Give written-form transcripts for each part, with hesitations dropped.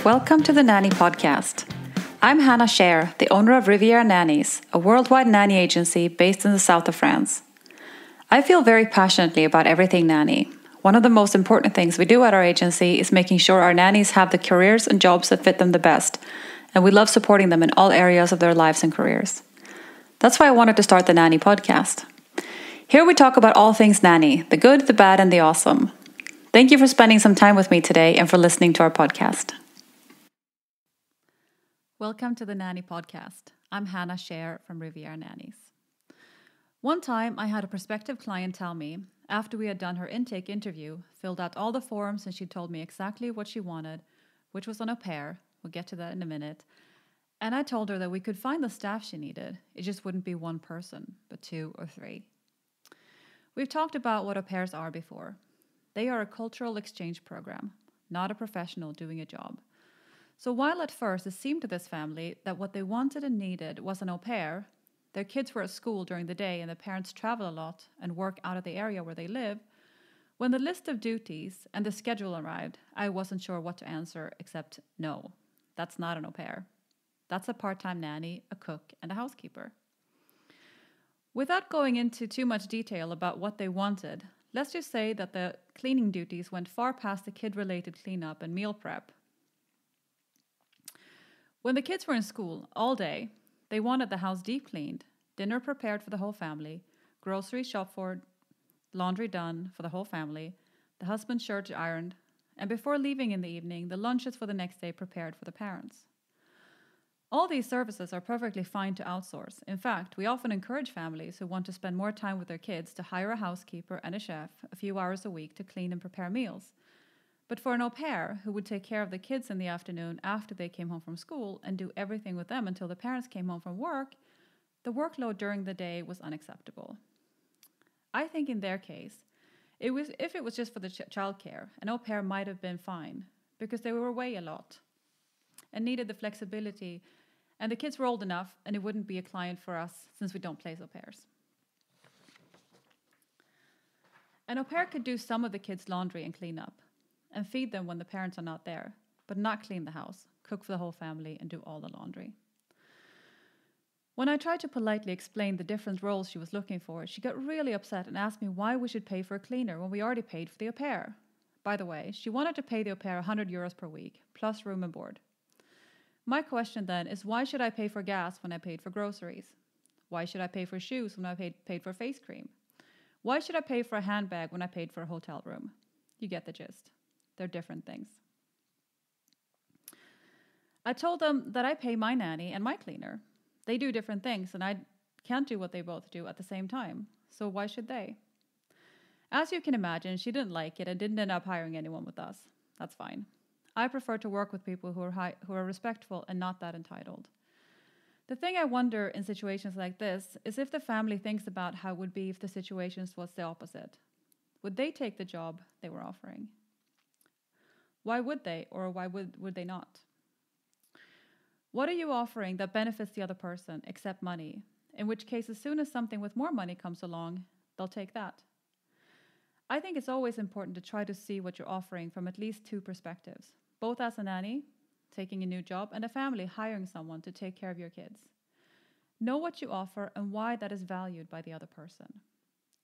Welcome to the Nanny Podcast. I'm Hannah Scher, the owner of Riviera Nannies, a worldwide nanny agency based in the south of France. I feel very passionately about everything nanny. One of the most important things we do at our agency is making sure our nannies have the careers and jobs that fit them the best, and we love supporting them in all areas of their lives and careers. That's why I wanted to start the Nanny Podcast. Here we talk about all things nanny, the good, the bad, and the awesome. Thank you for spending some time with me today and for listening to our podcast. Welcome to the Nanny Podcast. I'm Hannah Scher from Riviera Nannies. One time I had a prospective client tell me, after we had done her intake interview, filled out all the forms and she told me exactly what she wanted, which was an au pair. We'll get to that in a minute. And I told her that we could find the staff she needed. It just wouldn't be one person, but 2 or 3. We've talked about what au pairs are before. They are a cultural exchange program, not a professional doing a job. So while at first it seemed to this family that what they wanted and needed was an au pair, their kids were at school during the day and the parents travel a lot and work out of the area where they live, when the list of duties and the schedule arrived, I wasn't sure what to answer except no, that's not an au pair. That's a part-time nanny, a cook, and a housekeeper. Without going into too much detail about what they wanted, let's just say that the cleaning duties went far past the kid-related cleanup and meal prep. When the kids were in school all day, they wanted the house deep cleaned, dinner prepared for the whole family, groceries shopped for, laundry done for the whole family, the husband's shirts ironed, and before leaving in the evening, the lunches for the next day prepared for the parents. All these services are perfectly fine to outsource. In fact, we often encourage families who want to spend more time with their kids to hire a housekeeper and a chef a few hours a week to clean and prepare meals. But for an au pair who would take care of the kids in the afternoon after they came home from school and do everything with them until the parents came home from work, the workload during the day was unacceptable. I think in their case, if it was just for the childcare, an au pair might have been fine because they were away a lot and needed the flexibility, and the kids were old enough and it wouldn't be a client for us since we don't place au pairs. An au pair could do some of the kids' laundry and clean up, and feed them when the parents are not there, but not clean the house, cook for the whole family, and do all the laundry. When I tried to politely explain the different roles she was looking for, she got really upset and asked me why we should pay for a cleaner when we already paid for the au pair. By the way, she wanted to pay the au pair 100 euros per week, plus room and board. My question then is, why should I pay for gas when I paid for groceries? Why should I pay for shoes when I paid for face cream? Why should I pay for a handbag when I paid for a hotel room? You get the gist. They're different things. I told them that I pay my nanny and my cleaner. They do different things, and I can't do what they both do at the same time. So why should they? As you can imagine, she didn't like it and didn't end up hiring anyone with us. That's fine. I prefer to work with people who are respectful and not that entitled. The thing I wonder in situations like this is if the family thinks about how it would be if the situation was the opposite. Would they take the job they were offering? Why would they, or why would they not? What are you offering that benefits the other person except money? In which case, as soon as something with more money comes along, they'll take that. I think it's always important to try to see what you're offering from at least 2 perspectives, both as a nanny, taking a new job, and a family hiring someone to take care of your kids. Know what you offer and why that is valued by the other person.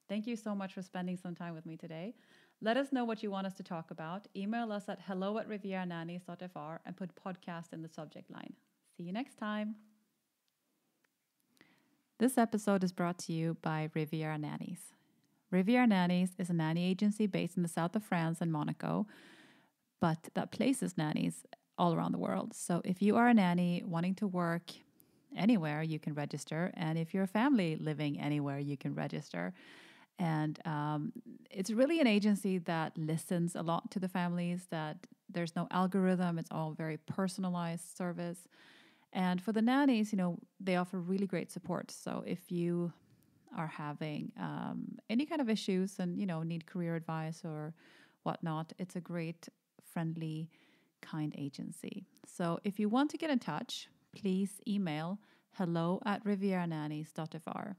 Thank you so much for spending some time with me today. Let us know what you want us to talk about. Email us at hello@rivieranannies.fr and put podcast in the subject line. See you next time. This episode is brought to you by Riviera Nannies. Riviera Nannies is a nanny agency based in the south of France and Monaco, but that places nannies all around the world. So if you are a nanny wanting to work anywhere, you can register. And if you're a family living anywhere, you can register. And it's really an agency that listens a lot to the families, that there's no algorithm. It's all very personalized service. And for the nannies, they offer really great support. So if you are having any kind of issues and, need career advice or whatnot, it's a great, friendly, kind agency. So if you want to get in touch, please email hello@rivieranannies.fr.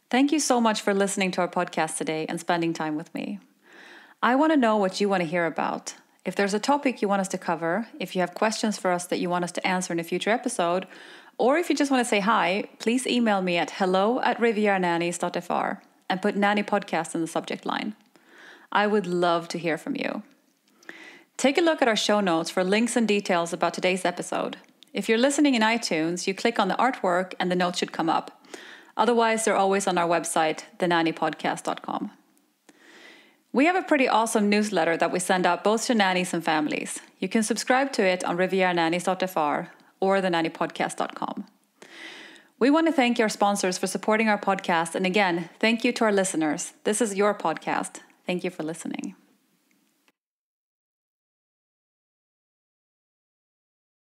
Thank you so much for listening to our podcast today and spending time with me. I want to know what you want to hear about. If there's a topic you want us to cover, if you have questions for us that you want us to answer in a future episode, or if you just want to say hi, please email me at hello@rivieranannies.fr and put Nanny Podcast in the subject line. I would love to hear from you. Take a look at our show notes for links and details about today's episode. If you're listening in iTunes, you click on the artwork and the notes should come up. Otherwise, they're always on our website, thenannypodcast.com. We have a pretty awesome newsletter that we send out both to nannies and families. You can subscribe to it on rivieranannies.fr or thenannypodcast.com. We want to thank our sponsors for supporting our podcast. And again, thank you to our listeners. This is your podcast. Thank you for listening.